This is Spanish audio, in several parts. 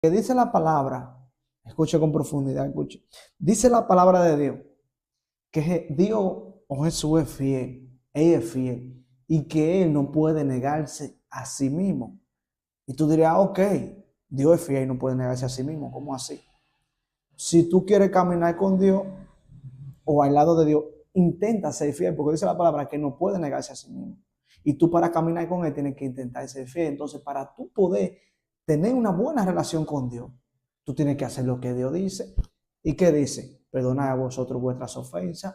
Que dice la palabra, escuche con profundidad, escuche. Dice la palabra de Dios que Dios o Jesús es fiel, Él es fiel y que Él no puede negarse a sí mismo. Y tú dirías, ok, Dios es fiel y no puede negarse a sí mismo. ¿Cómo así? Si tú quieres caminar con Dios o al lado de Dios, intenta ser fiel, porque dice la palabra que no puede negarse a sí mismo. Y tú para caminar con Él tienes que intentar ser fiel. Entonces, para tú poder tener una buena relación con Dios, tú tienes que hacer lo que Dios dice. ¿Y qué dice? Perdonad a vosotros vuestras ofensas.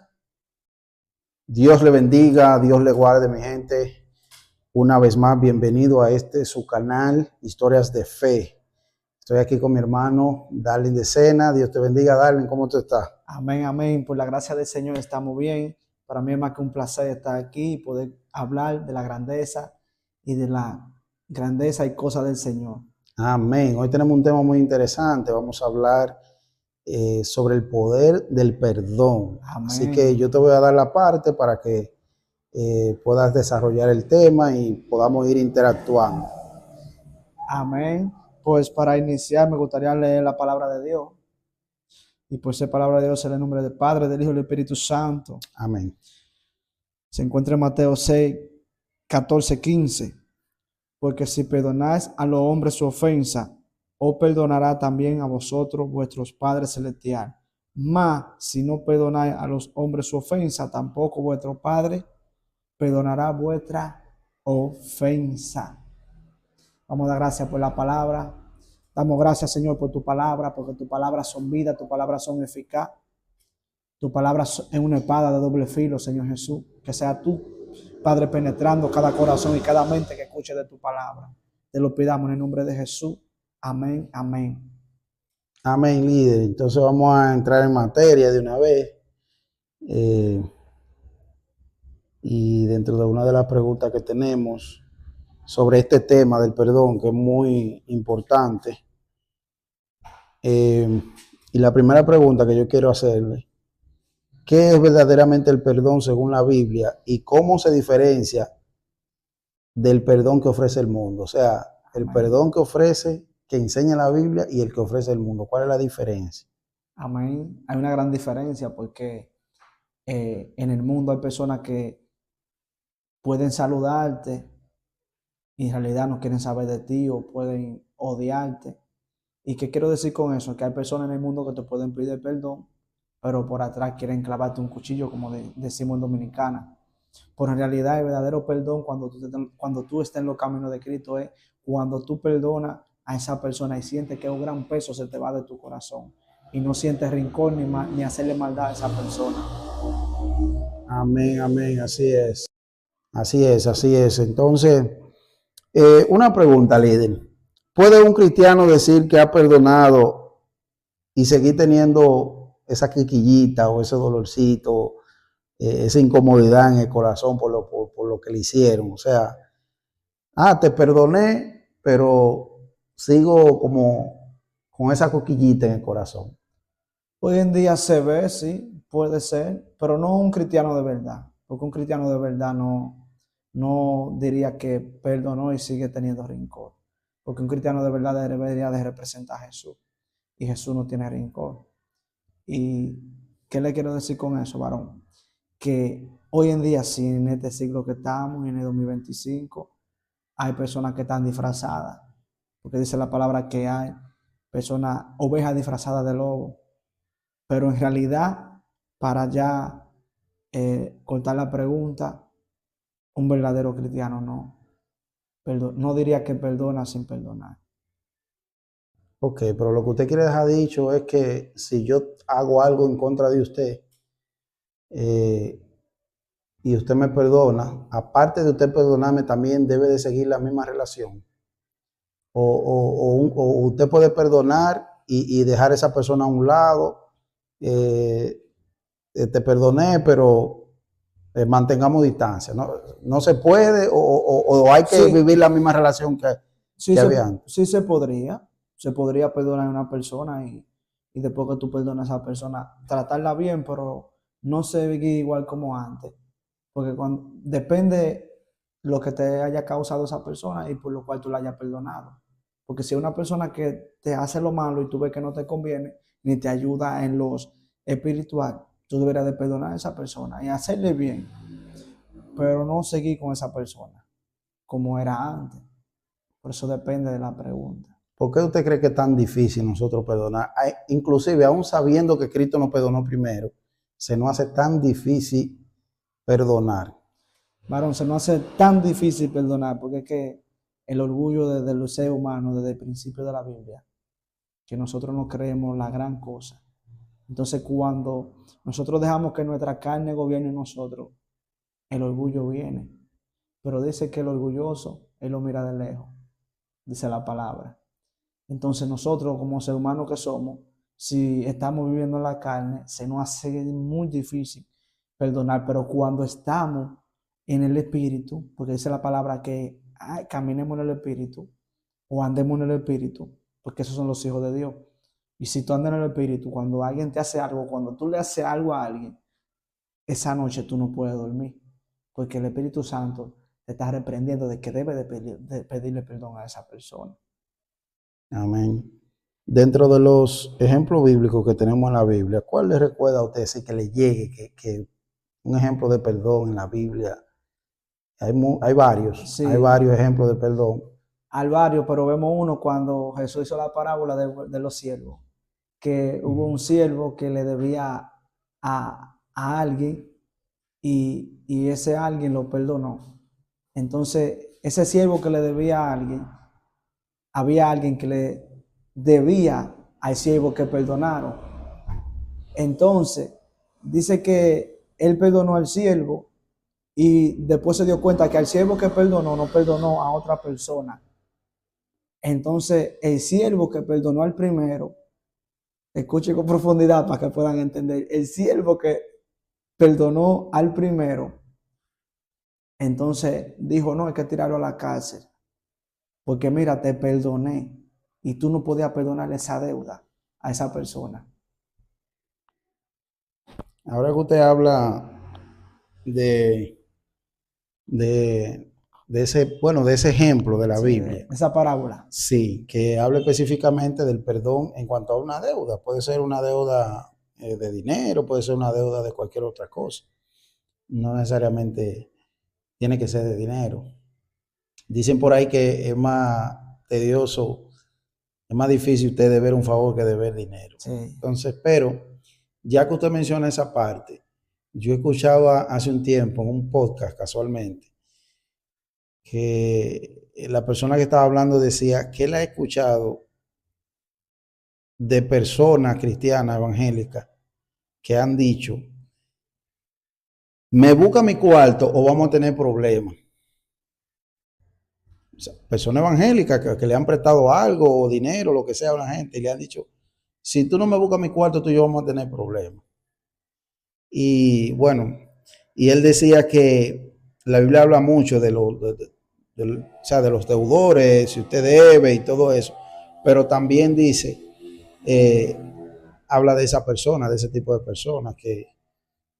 Dios le bendiga, Dios le guarde, mi gente. Una vez más, bienvenido a su canal, Historias de Fe. Estoy aquí con mi hermano Darling de Sena. Dios te bendiga, Darling. ¿Cómo tú estás? Amén, amén. Por la gracia del Señor estamos bien. Para mí es más que un placer estar aquí y poder hablar de la grandeza y de la grandeza y cosas del Señor. Amén. Hoy tenemos un tema muy interesante. Vamos a hablar sobre el poder del perdón. Así que Amén. yo te voy a dar la parte para que puedas desarrollar el tema y podamos ir interactuando. Amén. Pues para iniciar me gustaría leer la palabra de Dios. Y por ser palabra de Dios en el nombre del Padre, del Hijo y del Espíritu Santo. Amén. Se encuentra en Mateo 6, 14, 15. Porque si perdonáis a los hombres su ofensa, os perdonará también a vosotros vuestros Padres celestiales. Mas si no perdonáis a los hombres su ofensa, tampoco vuestro Padre perdonará vuestra ofensa. Vamos a dar gracias por la palabra. Damos gracias, Señor, por tu palabra, porque tus palabras son vida, tus palabras son eficaz. Tu palabra es una espada de doble filo, Señor Jesús. Que sea tú, Padre, penetrando cada corazón y cada mente que escuche de tu palabra. Te lo pidamos en el nombre de Jesús. Amén, amén. Amén, líder. Entonces vamos a entrar en materia de una vez. Y dentro de una de las preguntas que tenemos sobre este tema del perdón, que es muy importante. Y la primera pregunta que yo quiero hacerle, ¿qué es verdaderamente el perdón según la Biblia y cómo se diferencia del perdón que ofrece el mundo? O sea, el Amén. perdón que ofrece, que enseña la Biblia y el que ofrece el mundo. ¿Cuál es la diferencia? Amén. Hay una gran diferencia porque en el mundo hay personas que pueden saludarte y en realidad no quieren saber de ti o pueden odiarte. ¿Y qué quiero decir con eso? Que hay personas en el mundo que te pueden pedir perdón, pero por atrás quieren clavarte un cuchillo, como decimos en Dominicana. Pero en realidad el verdadero perdón cuando tú estás en los caminos de Cristo es cuando tú perdonas a esa persona y sientes que un gran peso se te va de tu corazón y no sientes rencor ni hacerle maldad a esa persona. Amén, amén, así es. Así es, así es. Entonces, una pregunta, líder. ¿Puede un cristiano decir que ha perdonado y seguir teniendo esa quiquillita o ese dolorcito, esa incomodidad en el corazón por lo que le hicieron? O sea, te perdoné, pero sigo como con esa coquillita en el corazón. Hoy en día se ve, sí, puede ser, pero no un cristiano de verdad, porque un cristiano de verdad no diría que perdonó y sigue teniendo rencor, porque un cristiano de verdad debería de representar a Jesús y Jesús no tiene rencor. ¿Y qué le quiero decir con eso, varón? Que hoy en día, sí, en este siglo que estamos, en el 2025, hay personas que están disfrazadas, porque dice la palabra que hay personas, ovejas disfrazadas de lobo, pero en realidad, para ya cortar la pregunta, un verdadero cristiano no diría que perdona sin perdonar. Ok, pero lo que usted quiere dejar dicho es que si yo hago algo en contra de usted eh, y usted me perdona, aparte de usted perdonarme, también debe de seguir la misma relación. O usted puede perdonar y dejar a esa persona a un lado. eh, Te perdoné, pero mantengamos distancia. ¿No? No se puede o hay que Sí, vivir la misma relación sí que se, había antes. sí se podría perdonar a una persona y después que tú perdonas a esa persona, tratarla bien, pero no seguir igual como antes, porque depende lo que te haya causado esa persona y por lo cual tú la hayas perdonado. Porque si es una persona que te hace lo malo y tú ves que no te conviene, ni te ayuda en lo espiritual, tú deberías de perdonar a esa persona y hacerle bien, pero no seguir con esa persona como era antes. Por eso depende de la pregunta. ¿Por qué usted cree que es tan difícil nosotros perdonar? Inclusive, aún sabiendo que Cristo nos perdonó primero, se nos hace tan difícil perdonar. Varón, se nos hace tan difícil perdonar porque es que el orgullo desde el ser humano, desde el principio de la Biblia, que nosotros no creemos la gran cosa. Entonces, cuando nosotros dejamos que nuestra carne gobierne nosotros, el orgullo viene. Pero dice que el orgulloso, él lo mira de lejos, dice la palabra. Entonces, nosotros, como seres humanos que somos, si estamos viviendo en la carne, se nos hace muy difícil perdonar. Pero cuando estamos en el Espíritu, porque dice la palabra que caminemos en el Espíritu o andemos en el Espíritu, porque esos son los hijos de Dios. Y si tú andas en el Espíritu, cuando alguien te hace algo, cuando tú le haces algo a alguien, esa noche tú no puedes dormir, porque el Espíritu Santo te está reprendiendo de que debe de pedirle perdón a esa persona. Amén. Dentro de los ejemplos bíblicos que tenemos en la Biblia, ¿cuál le recuerda a usted así que le llegue, que un ejemplo de perdón en la Biblia? Hay varios, Sí, hay varios ejemplos de perdón. al barrio, pero vemos uno cuando Jesús hizo la parábola de los siervos, que hubo un siervo que le debía a alguien y ese alguien lo perdonó. Entonces, ese siervo que le debía a alguien, había alguien que le debía al siervo que perdonaron. Entonces, dice que él perdonó al siervo y después se dio cuenta que al siervo que perdonó no perdonó a otra persona. Entonces, el siervo que perdonó al primero, escuche con profundidad para que puedan entender, el siervo que perdonó al primero, entonces dijo, no, hay que tirarlo a la cárcel, porque mira, te perdoné y tú no podías perdonar esa deuda a esa persona. Ahora que usted habla de, de ese, bueno, de ese ejemplo de la Sí, Biblia, esa parábola. sí, que habla específicamente del perdón en cuanto a una deuda. Puede ser una deuda de dinero, puede ser una deuda de cualquier otra cosa. No necesariamente tiene que ser de dinero. Dicen por ahí que es más tedioso, es más difícil usted deber un favor que deber dinero. Sí. Entonces, pero ya que usted menciona esa parte, yo escuchaba hace un tiempo en un podcast casualmente que la persona que estaba hablando decía que él ha escuchado de personas cristianas evangélicas que han dicho, me busca mi cuarto o vamos a tener problemas. O sea, personas evangélicas que le han prestado algo o dinero, lo que sea a una gente, y le han dicho, si tú no me buscas mi cuarto, tú y yo vamos a tener problemas. Y bueno, y él decía que la Biblia habla mucho de o sea, de los deudores, si usted debe y todo eso, pero también dice, habla de esa persona, de ese tipo de personas,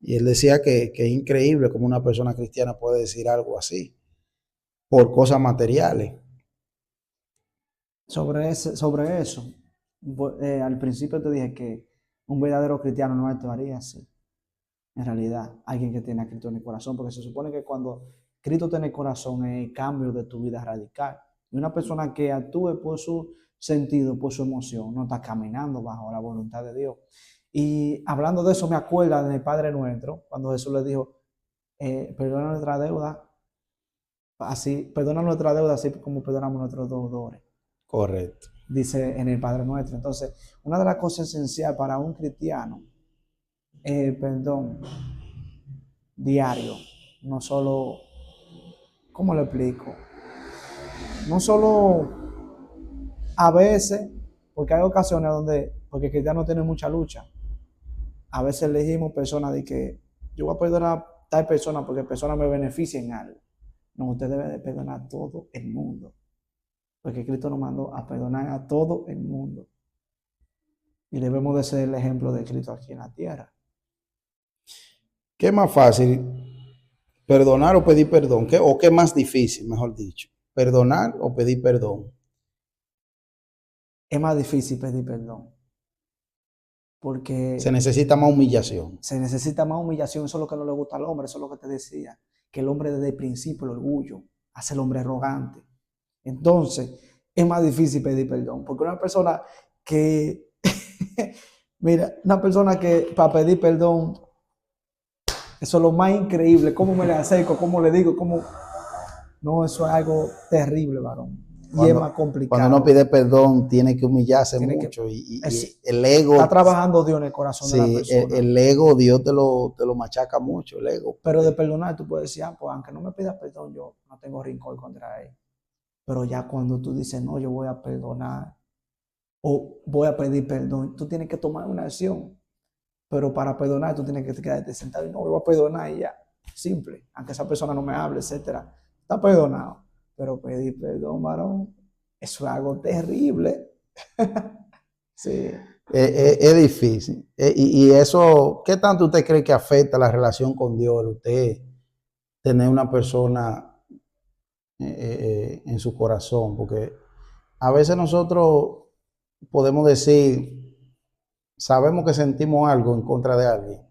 y él decía que es increíble cómo una persona cristiana puede decir algo así, por cosas materiales. Sobre eso, al principio te dije que un verdadero cristiano no actuaría así. En realidad, alguien que tiene a Cristo en el corazón, porque se supone que cuando Cristo tiene el corazón es el cambio de tu vida radical. Y una persona que actúe por su sentido, por su emoción, no está caminando bajo la voluntad de Dios. Y hablando de eso, me acuerda del Padre Nuestro, cuando Jesús le dijo, perdona nuestra deuda, así como perdonamos nuestros deudores. Correcto. Dice en el Padre Nuestro. Entonces, una de las cosas esenciales para un cristiano es el perdón diario, no solo, ¿cómo lo explico? No solo a veces, porque hay ocasiones donde, porque el cristiano tiene mucha lucha, a veces elegimos personas de que yo voy a perdonar a tal persona porque persona me beneficia en algo. No, usted debe de perdonar a todo el mundo, porque Cristo nos mandó a perdonar a todo el mundo. Y debemos de ser el ejemplo de Cristo aquí en la tierra. ¿Qué es más fácil? ¿Perdonar o pedir perdón? ¿O qué es más difícil, mejor dicho? ¿Perdonar o pedir perdón? es más difícil pedir perdón. Porque Se necesita más humillación. se necesita más humillación. Eso es lo que no le gusta al hombre. Eso es lo que te decía. Que el hombre desde el principio, el orgullo, hace el hombre arrogante. Entonces, es más difícil pedir perdón. Porque una persona que, mira, una persona que para pedir perdón, eso es lo más increíble. ¿Cómo me le acerco? ¿Cómo le digo? ¿Cómo? No, eso es algo terrible, varón. Y es más complicado. Cuando uno pide perdón, tiene que humillarse Tiene mucho. Y es, el ego. está trabajando Dios en el corazón de la Sí, persona. el ego, Dios te lo machaca mucho, el ego. Pero de perdonar, tú puedes decir, pues aunque no me pidas perdón, yo no tengo rencor contra él. Pero ya cuando tú dices, no, yo voy a perdonar o voy a pedir perdón, tú tienes que tomar una acción. Pero para perdonar, tú tienes que quedarte sentado y no, voy a perdonar y ya. Simple. Aunque esa persona no me hable, etcétera. Está perdonado. Pero pedir perdón, varón, eso es algo terrible. Sí. Es difícil. Y eso, ¿qué tanto usted cree que afecta la relación con Dios? Usted tener una persona en su corazón, porque a veces nosotros podemos decir, sabemos que sentimos algo en contra de alguien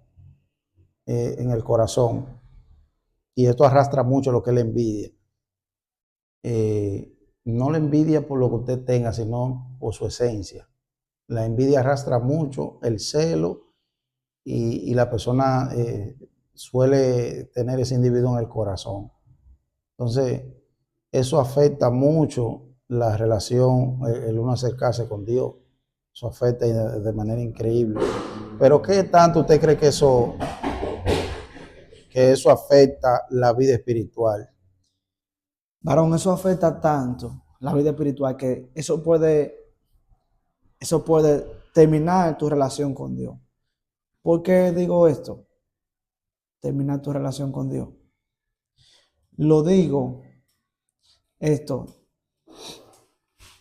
en el corazón, y esto arrastra mucho lo que es la envidia. No la envidia por lo que usted tenga, sino por su esencia. La envidia arrastra mucho el celo y la persona suele tener ese individuo en el corazón. Entonces, eso afecta mucho la relación, el uno acercarse con Dios. Eso afecta de manera increíble. Pero ¿qué tanto usted cree que eso afecta la vida espiritual? Varón, eso afecta tanto la vida espiritual que eso puede terminar tu relación con Dios. ¿Por qué digo esto? Terminar tu relación con Dios. Lo digo esto.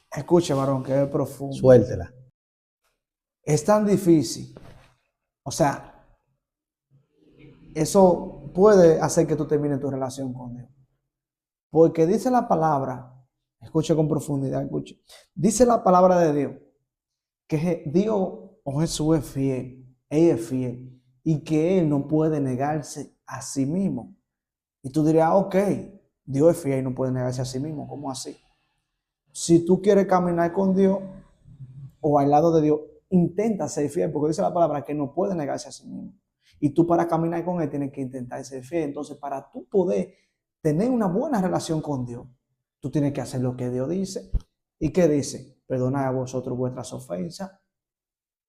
Escuche, varón, que es profundo. Suéltela. Es tan difícil. O sea, eso puede hacer que tú termines tu relación con Dios. Porque dice la palabra, escuche con profundidad, escuche. Dice la palabra de Dios que Dios o Jesús es fiel, Él es fiel, y que Él no puede negarse a sí mismo. Y tú dirías, ok, Dios es fiel y no puede negarse a sí mismo, ¿cómo así? Si tú quieres caminar con Dios o al lado de Dios, intenta ser fiel, porque dice la palabra que no puede negarse a sí mismo. Y tú para caminar con Él tienes que intentar ser fiel. Entonces, para tú poder tener una buena relación con Dios, tú tienes que hacer lo que Dios dice. ¿Y qué dice? Perdonad a vosotros vuestras ofensas,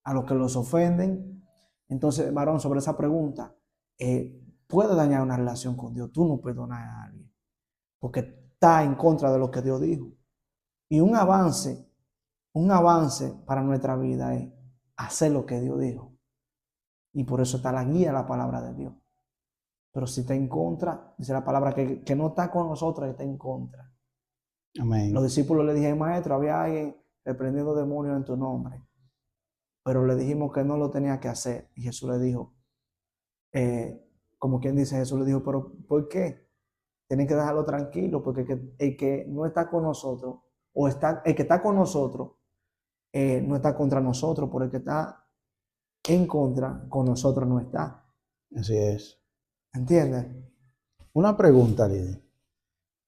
a los que los ofenden. Entonces, varón, sobre esa pregunta, puede dañar una relación con Dios. Tú no perdonas a alguien, porque está en contra de lo que Dios dijo. Y un avance para nuestra vida es hacer lo que Dios dijo. Y por eso está la guía de la palabra de Dios. Pero si está en contra, dice la palabra que no está con nosotros, está en contra. Amén. Los discípulos le dijeron, maestro, había alguien reprendiendo demonios en tu nombre. Pero le dijimos que no lo tenía que hacer. Y Jesús le dijo, como quien dice, Jesús le dijo, pero ¿por qué? Tienen que dejarlo tranquilo, porque el que no está con nosotros, el que está con nosotros, no está contra nosotros, por el que está en contra, con nosotros no está. Así es. ¿Entiendes? Una pregunta, Lidia.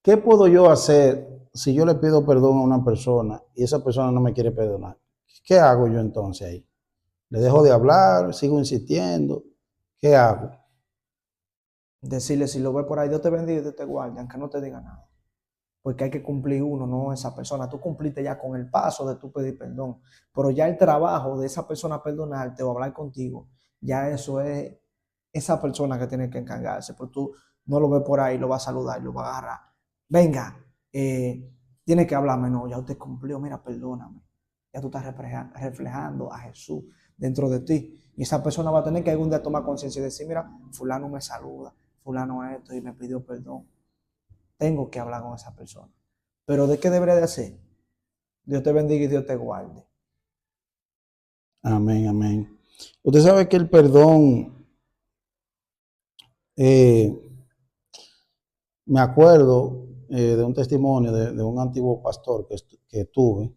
¿Qué puedo yo hacer si yo le pido perdón a una persona y esa persona no me quiere perdonar? ¿Qué hago yo entonces ahí? ¿Le dejo de hablar? ¿Sigo insistiendo? ¿Qué hago? Decirle, si lo ve por ahí, Dios te bendiga y Dios te guarde, aunque no te diga nada. Porque hay que cumplir uno, no esa persona. Tú cumpliste ya con el paso de tu pedir perdón. Pero ya el trabajo de esa persona perdonarte o hablar contigo, ya eso es esa persona que tiene que encargarse. Pero tú no lo ves por ahí, lo vas a saludar, lo vas a agarrar. Venga, tiene que hablarme. No, ya usted cumplió, mira, perdóname. Ya tú estás reflejando a Jesús dentro de ti. Y esa persona va a tener que algún día tomar conciencia y decir, mira, fulano me saluda, fulano esto y me pidió perdón. Tengo que hablar con esa persona. Pero ¿de qué debería de hacer? Dios te bendiga y Dios te guarde. Amén, amén. Usted sabe que el perdón, me acuerdo de un testimonio de un antiguo pastor que tuve,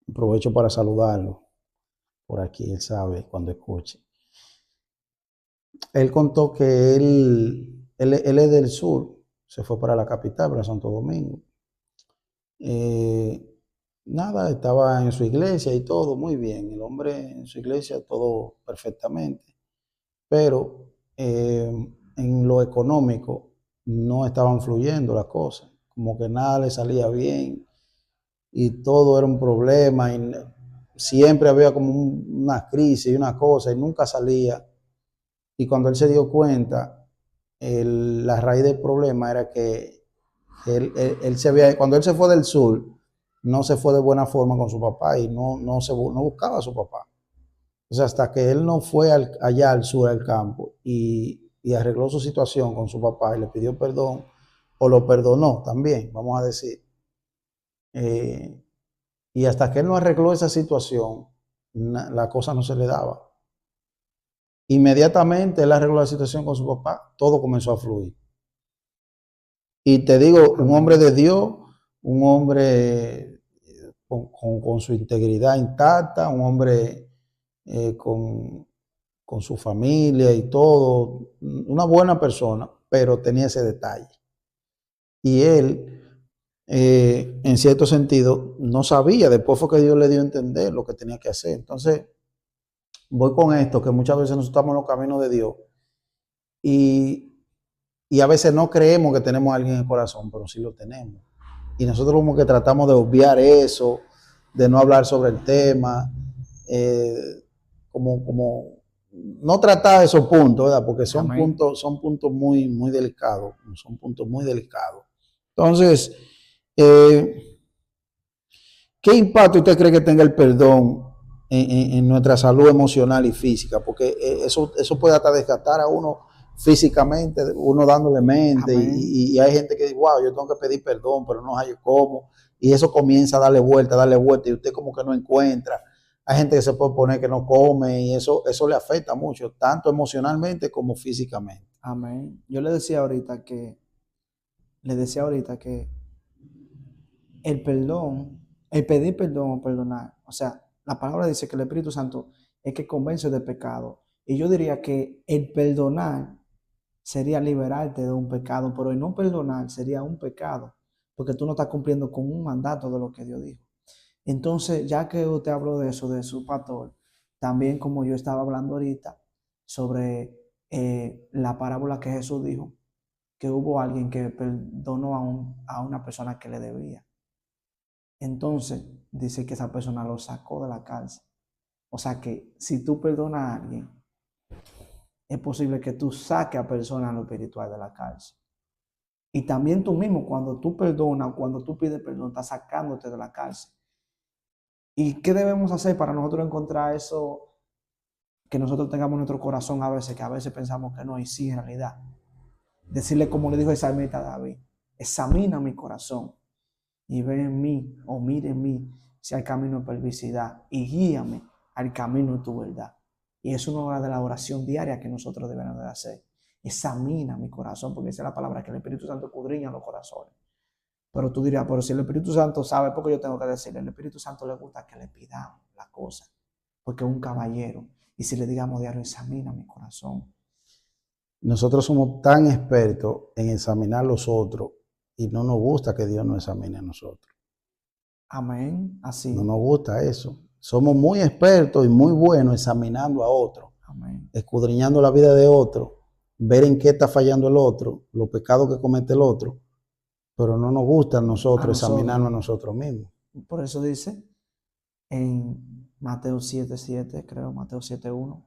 Aprovecho para saludarlo por aquí, él sabe cuando escuche. Él contó que él es del sur, se fue para la capital, para Santo Domingo. Eh, Nada, estaba en su iglesia y todo muy bien. El hombre en su iglesia todo perfectamente, pero en lo económico no estaban fluyendo las cosas, como que nada le salía bien y todo era un problema y siempre había como una crisis y una cosa y nunca salía. Y cuando él se dio cuenta, la raíz del problema era que cuando él se fue del sur, no se fue de buena forma con su papá y no buscaba a su papá. O sea, hasta que él no fue allá al sur, al campo, y arregló su situación con su papá y le pidió perdón, o lo perdonó también, vamos a decir. Eh, y hasta que él no arregló esa situación, la cosa no se le daba. Inmediatamente él arregló la situación con su papá, todo comenzó a fluir. Y te digo, un hombre de Dios, un hombre con su integridad intacta, un hombre con su familia y todo, una buena persona, pero tenía ese detalle. Y él, en cierto sentido, no sabía, después fue que Dios le dio a entender lo que tenía que hacer. Entonces, voy con esto, que muchas veces nos estamos en los caminos de Dios y a veces no creemos que tenemos a alguien en el corazón, pero sí lo tenemos. Y nosotros como que tratamos de obviar eso, de no hablar sobre el tema, como no tratar esos puntos, ¿verdad? Porque son puntos muy, muy delicados, son puntos muy delicados. Entonces, ¿qué impacto usted cree que tenga el perdón en nuestra salud emocional y física? Porque eso puede hasta desgastar a uno físicamente, uno dándole mente, y hay gente que dice, wow, yo tengo que pedir perdón, pero no hay cómo, y eso comienza a darle vuelta, y usted como que no encuentra. Hay gente que se puede poner que no come, y eso le afecta mucho, tanto emocionalmente como físicamente. Amén. Yo le decía ahorita que el perdón, el pedir perdón o perdonar, o sea, la palabra dice que el Espíritu Santo es que convence de pecado. Y yo diría que el perdonar sería liberarte de un pecado, pero el no perdonar sería un pecado, porque tú no estás cumpliendo con un mandato de lo que Dios dijo. Entonces, ya que usted habló de eso, de su pastor, también como yo estaba hablando ahorita sobre la parábola que Jesús dijo, que hubo alguien que perdonó a una persona que le debía. Entonces, dice que esa persona lo sacó de la cárcel. O sea que si tú perdonas a alguien, es posible que tú saques a personas en lo espiritual de la cárcel. Y también tú mismo, cuando tú perdonas, cuando tú pides perdón, estás sacándote de la cárcel. ¿Y qué debemos hacer para nosotros encontrar eso que nosotros tengamos en nuestro corazón a veces, que a veces pensamos que no, y sí en realidad? Decirle como le dijo el salmista David, examina mi corazón y ve en mí o mire en mí si hay camino de perversidad y guíame al camino de tu verdad. Y es una de la oración diaria que nosotros debemos de hacer. Examina mi corazón, porque esa es la palabra que el Espíritu Santo escudriña los corazones. Pero tú dirías, pero si el Espíritu Santo sabe, ¿por qué yo tengo que decirle? El Espíritu Santo le gusta que le pidamos las cosas, porque es un caballero. Y si le digamos diario, examina mi corazón. Nosotros somos tan expertos en examinar a los otros y no nos gusta que Dios nos examine a nosotros. Amén. Así. No nos gusta eso. Somos muy expertos y muy buenos examinando a otros, escudriñando la vida de otro, ver en qué está fallando el otro, los pecados que comete el otro, pero no nos gusta a nosotros examinarnos a nosotros mismos. Por eso dice en Mateo 7:7, creo, Mateo 7:1,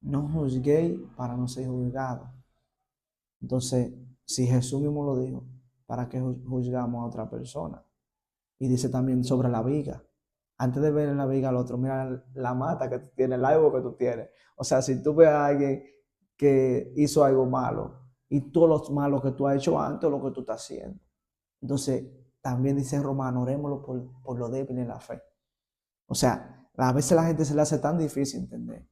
no juzguéis para no ser juzgados. Entonces, si Jesús mismo lo dijo, ¿para qué juzgamos a otra persona? Y dice también sobre la viga. Antes de ver en la viga al otro, mira la mata que tú tienes, el árbol que tú tienes. O sea, si tú ves a alguien que hizo algo malo y todos los malos que tú has hecho antes o lo que tú estás haciendo. Entonces, también dice en Romano, orémoslo por lo débil en la fe. O sea, a veces a la gente se le hace tan difícil entender.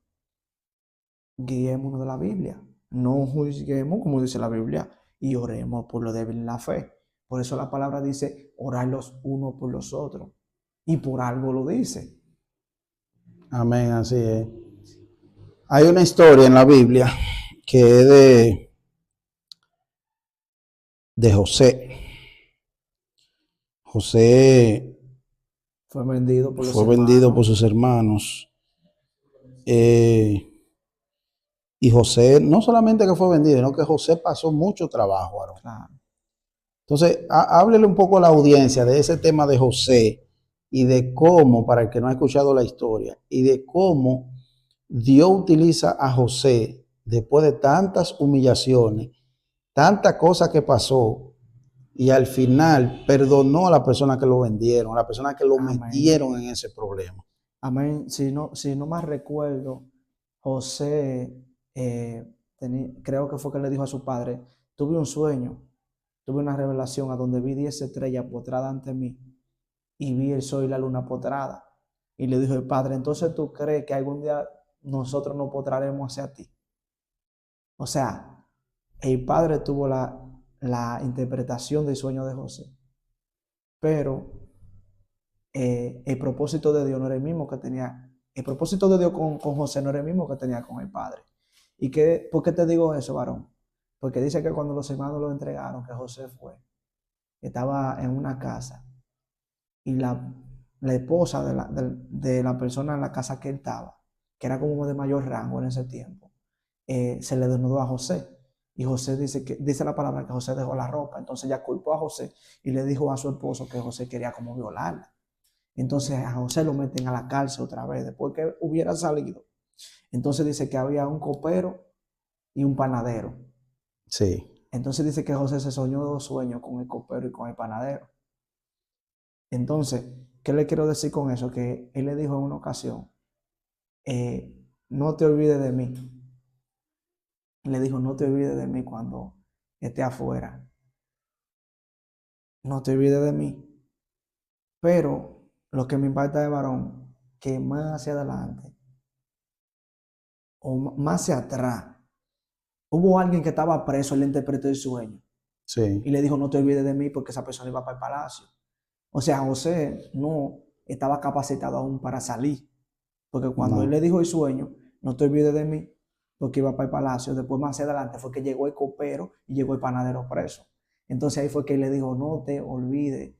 Guiémonos de la Biblia. No juzguemos, como dice la Biblia, y oremos por lo débil en la fe. Por eso la palabra dice, orar los unos por los otros. y por algo lo dice. Amén, así es. Hay una historia en la Biblia que es de José. José Fue vendido por los fue vendido por hermanos. sus hermanos. Y José, no solamente que fue vendido, sino que José pasó mucho trabajo, Aarón. Claro. Entonces, háblele un poco a la audiencia de ese tema de José y de cómo, para el que no ha escuchado la historia, y de cómo Dios utiliza a José después de tantas humillaciones, tantas cosas que pasó, y al final perdonó a la persona que lo vendieron, a la persona que lo Amén. metieron en ese problema. Amén. Si no más recuerdo, José, creo que fue que le dijo a su padre, tuve un sueño, tuve una revelación a donde vi 10 estrellas postradas ante mí y vi el sol y la luna postrada. Y le dijo el padre, entonces tú crees que algún día nosotros nos postraremos hacia ti. O sea, el padre tuvo la interpretación del sueño de José, pero el propósito de Dios no era el mismo que tenía, el propósito de Dios con José no era el mismo que tenía con el padre. ¿Por qué te digo eso, varón? Porque dice que cuando los hermanos lo entregaron, que José estaba en una casa y la esposa de la persona en la casa que él estaba, que era como de mayor rango en ese tiempo, se le desnudó a José. Y José dice la palabra que José dejó la ropa. Entonces ella culpó a José y le dijo a su esposo que José quería como violarla. Entonces a José lo meten a la cárcel otra vez, después que hubiera salido. Entonces dice que había un copero y un panadero. Sí. Entonces dice que José se soñó 2 sueños con el copero y con el panadero. Entonces, ¿qué le quiero decir con eso? Que él le dijo en una ocasión, no te olvides de mí. Le dijo, no te olvides de mí cuando esté afuera. No te olvides de mí. Pero lo que me impacta de varón, que más hacia adelante o más hacia atrás, hubo alguien que estaba preso, él le interpretó el sueño Sí. y le dijo, no te olvides de mí porque esa persona iba para el palacio. O sea, José no estaba capacitado aún para salir, porque cuando él No. le dijo el sueño, no te olvides de mí porque iba para el palacio, después más hacia adelante fue que llegó el copero y llegó el panadero preso. Entonces ahí fue que él le dijo, no te olvides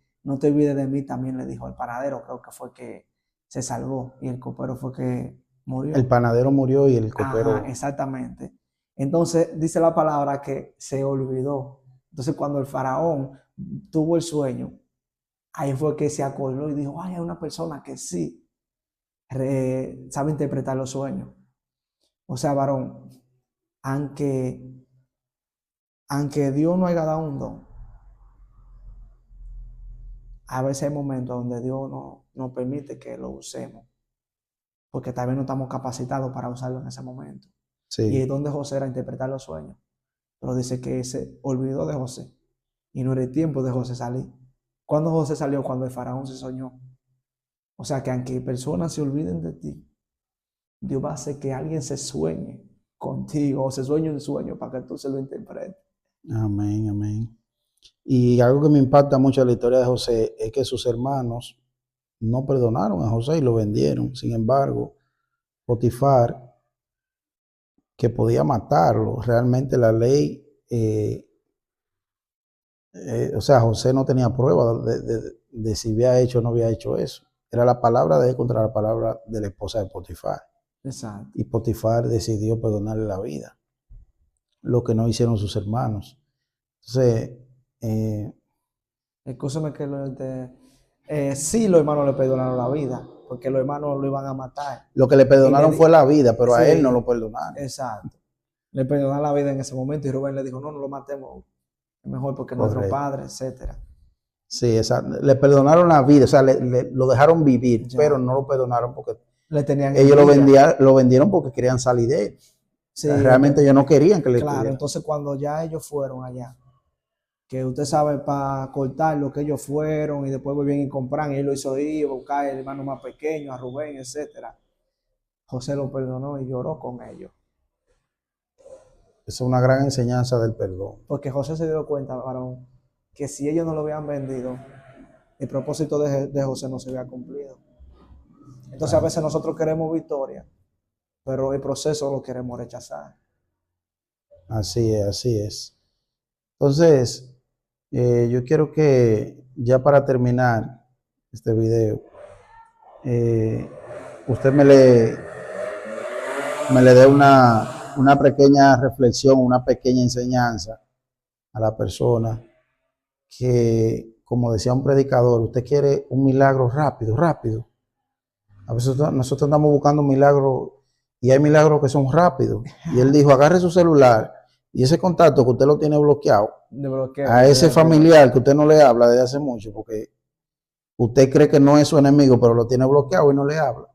de mí, también le dijo al panadero, creo que fue que se salvó y el copero fue que El murió. panadero murió y el Ajá, copero. exactamente. Entonces dice la palabra que se olvidó. Entonces cuando el faraón tuvo el sueño, ahí fue que se acordó y dijo, ay, hay una persona que sí sabe interpretar los sueños. O sea, varón, aunque, aunque Dios no haya dado un don, a veces hay momentos donde Dios no nos permite que lo usemos, porque tal vez no estamos capacitados para usarlo en ese momento. Y es Sí. donde José era interpretar los sueños. Pero dice que se olvidó de José y no era el tiempo de José salir. ¿Cuándo José salió? Cuando el faraón se soñó. O sea que aunque personas se olviden de ti, Dios va a hacer que alguien se sueñe contigo o se sueñe un sueño para que tú se lo interpretes. Amén, amén. Y algo que me impacta mucho en la historia de José es que sus hermanos no perdonaron a José y lo vendieron. Sin embargo, Potifar, que podía matarlo, realmente la ley, o sea, José no tenía prueba de si había hecho o no había hecho eso. Era la palabra de él contra la palabra de la esposa de Potifar. Exacto. Y Potifar decidió perdonarle la vida, lo que no hicieron sus hermanos. Entonces, Escúchame que sí los hermanos le perdonaron la vida, porque los hermanos lo iban a matar. lo que le Y perdonaron fue la vida, pero a él no lo sí, perdonaron. exacto. Le perdonaron la vida en ese momento y Rubén le dijo, no, no lo matemos, es mejor porque es nuestro Correcto. padre, etcétera. Sí, le perdonaron la vida, o sea, lo dejaron vivir, pero Ya, no lo perdonaron porque le tenían ellos envidia. lo vendieron porque querían salir de él. O sea, Sí, realmente ellos no querían que le claro, estuvieran. entonces cuando ya ellos fueron allá, que usted sabe, para cortar lo que ellos fueron y después volvían y compran, y él lo hizo ir, buscar al hermano más pequeño, a Rubén, etcétera. José lo perdonó y lloró con ellos. Esa es una gran enseñanza del perdón. Porque José se dio cuenta, varón, que si ellos no lo habían vendido, el propósito de José no se había cumplido. Entonces a veces nosotros queremos victoria, pero el proceso lo queremos rechazar. Así es, así es. Entonces, yo quiero que ya para terminar este video, usted me le dé una pequeña reflexión, una pequeña enseñanza a la persona que, como decía un predicador, usted quiere un milagro rápido, rápido. A veces nosotros andamos buscando milagros y hay milagros que son rápidos. Y él dijo, agarre su celular y ese contacto que usted lo tiene bloqueado, a ese familiar que usted no le habla desde hace mucho, porque usted cree que no es su enemigo, pero lo tiene bloqueado y no le habla.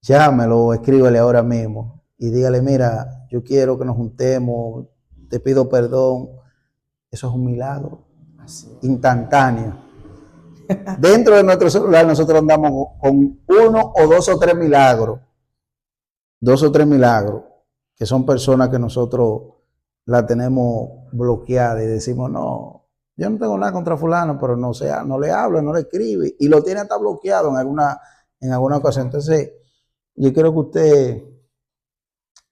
Llámelo o escríbele ahora mismo y dígale, mira, yo quiero que nos juntemos, te pido perdón. Eso es un milagro instantáneo. Dentro de nuestro celular nosotros andamos con 1 o 2 o 3 milagros. 2 o 3 milagros, que son personas que nosotros la tenemos bloqueada y decimos, no, yo no tengo nada contra fulano, pero no le habla, no le escribe, y lo tiene hasta bloqueado en alguna ocasión. Entonces, yo quiero que usted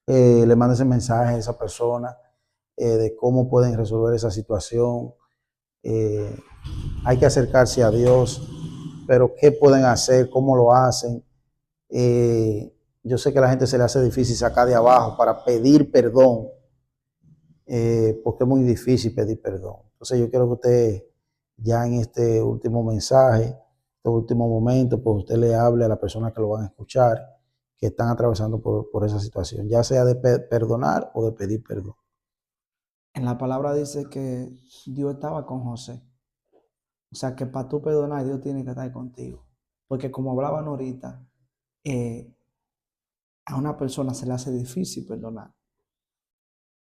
le mande ese mensaje a esa persona de cómo pueden resolver esa situación. Hay que acercarse a Dios, pero ¿qué pueden hacer? ¿Cómo lo hacen? Yo sé que a la gente se le hace difícil sacar de abajo para pedir perdón, porque es muy difícil pedir perdón. Entonces yo quiero que usted ya en este último mensaje, este último momento, pues usted le hable a las personas que lo van a escuchar, que están atravesando por esa situación, ya sea de perdonar o de pedir perdón. En la palabra dice que Dios estaba con José. O sea que para tú perdonar, Dios tiene que estar contigo. Porque como hablaban ahorita, a una persona se le hace difícil perdonar.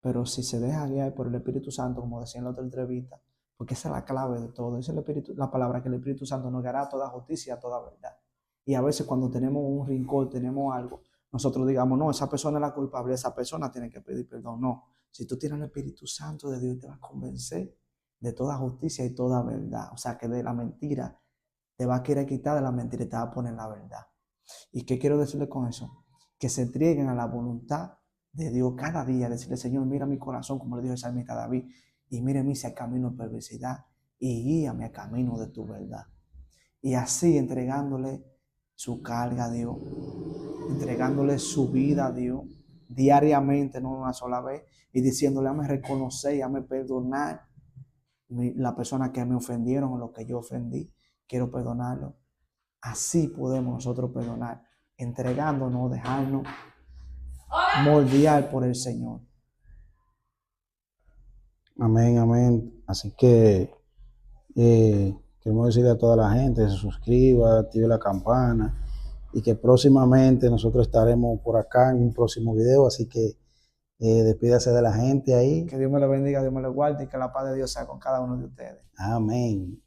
Pero si se deja guiar por el Espíritu Santo, como decía en la otra entrevista, porque esa es la clave de todo. Esa es la palabra que el Espíritu Santo nos guiará a toda justicia, a toda verdad. Y a veces cuando tenemos un rincón, tenemos algo, nosotros digamos, no, esa persona es la culpable, esa persona tiene que pedir perdón. No, si tú tienes el Espíritu Santo de Dios, te va a convencer de toda justicia y toda verdad. O sea, que de la mentira te va a querer quitar de la mentira y te va a poner la verdad. ¿Y qué quiero decirle con eso? Que se entreguen a la voluntad de Dios cada día, decirle, Señor, mira mi corazón, como le dijo el salmista David, y míreme si hay camino de perversidad, y guíame al camino de tu verdad. Y así entregándole su carga a Dios, entregándole su vida a Dios, diariamente, no una sola vez, y diciéndole, hazme reconocer y hazme perdonar la persona que me ofendieron o lo que yo ofendí, quiero perdonarlo. Así podemos nosotros perdonar, entregándonos, dejarnos moldear por el Señor. Amén, amén. Así que queremos decirle a toda la gente que se suscriba, active la campana y que próximamente nosotros estaremos por acá en un próximo video. Así que despídase de la gente ahí. Que Dios me lo bendiga, Dios me lo guarde y que la paz de Dios sea con cada uno de ustedes. Amén.